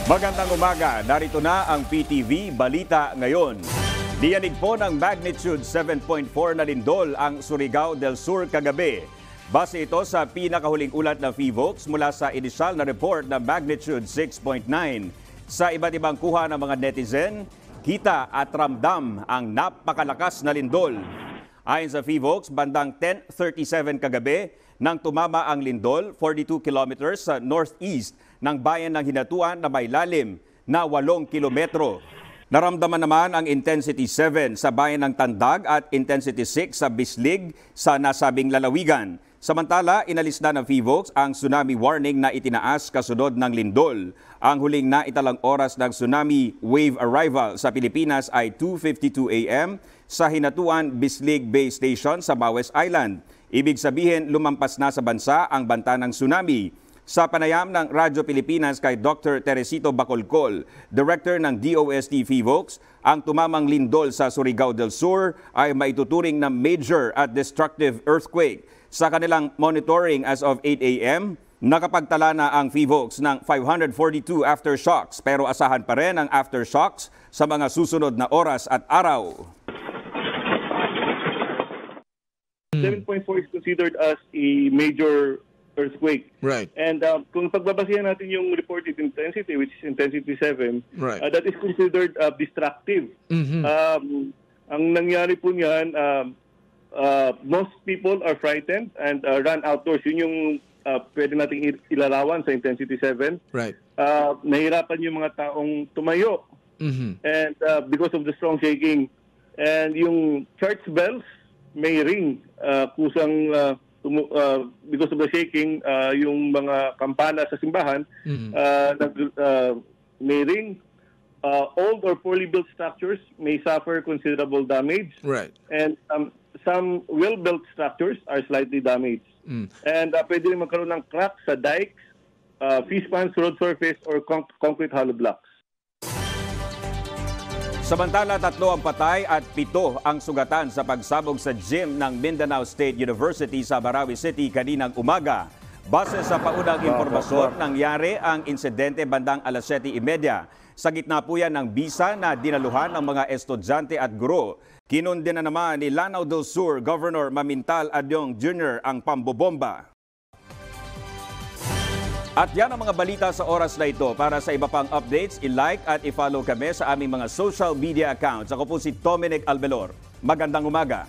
Magandang umaga, narito na ang PTV Balita Ngayon. Diyanig po ng magnitude 7.4 na lindol ang Surigao del Sur kagabi. Base ito sa pinakahuling ulat ng PHIVOLCS mula sa inisyal na report na magnitude 6.9. Sa iba't ibang kuha ng mga netizen, kita at ramdam ang napakalakas na lindol. Ayon sa PHIVOLCS, bandang 10:37 kagabi nang tumama ang lindol 42 kilometers sa northeast ng bayan ng Hinatuan na may lalim na 8 kilometro. Naramdaman naman ang intensity 7 sa bayan ng Tandag at intensity 6 sa Bislig sa nasabing lalawigan. Samantala, inalis na ng PHIVOLCS ang tsunami warning na itinaas kasunod ng lindol. Ang huling naitalang oras ng tsunami wave arrival sa Pilipinas ay 2:52 a.m. sa Hinatuan Bislig Bay Station sa Bawes Island. Ibig sabihin, lumampas na sa bansa ang banta ng tsunami. Sa panayam ng Radyo Pilipinas kay Dr. Teresito Bacolcol, Director ng DOST PHIVOLCS, ang tumamang lindol sa Surigao del Sur ay maituturing na major at destructive earthquake. Sa kanilang monitoring as of 8 a.m., nakapagtala na ang PHIVOLCS ng 542 aftershocks pero asahan pa rin ang aftershocks sa mga susunod na oras at araw. 7.4 is considered as a major earthquake. Right. And kung pagbabasihan natin yung reported intensity, which is intensity 7, Right. that is considered destructive. Ang nangyari po niyan, most people are frightened and run outdoors. Yun yung pwede nating ilarawan sa intensity 7. Right. Nahirapan yung mga taong tumayo. And because of the strong shaking. And yung church bells may ring kusang because of the shaking, yung mga kampana sa simbahan may ring. Old or poorly built structures may suffer considerable damage. Right. And some well-built structures are slightly damaged. And pwede rin magkaroon ng crack sa dikes, fish ponds, road surface, or concrete hollow blocks. Samantala, 3 ang patay at 7 ang sugatan sa pagsabog sa gym ng Mindanao State University sa Marawi City kaninang umaga. Base sa paunang impormasyon, nangyari ang insidente bandang 7:30. Sa gitna po yan ng bisa na dinaluhan ng mga estudyante at guro. Kinundina naman ni Lanao del Sur Governor Mamintal Adyong Jr. ang pambobomba. At yan ang mga balita sa oras na ito. Para sa iba pang updates, i-like at i-follow kami sa aming mga social media accounts. Ako po si Dominic Albelor. Magandang umaga.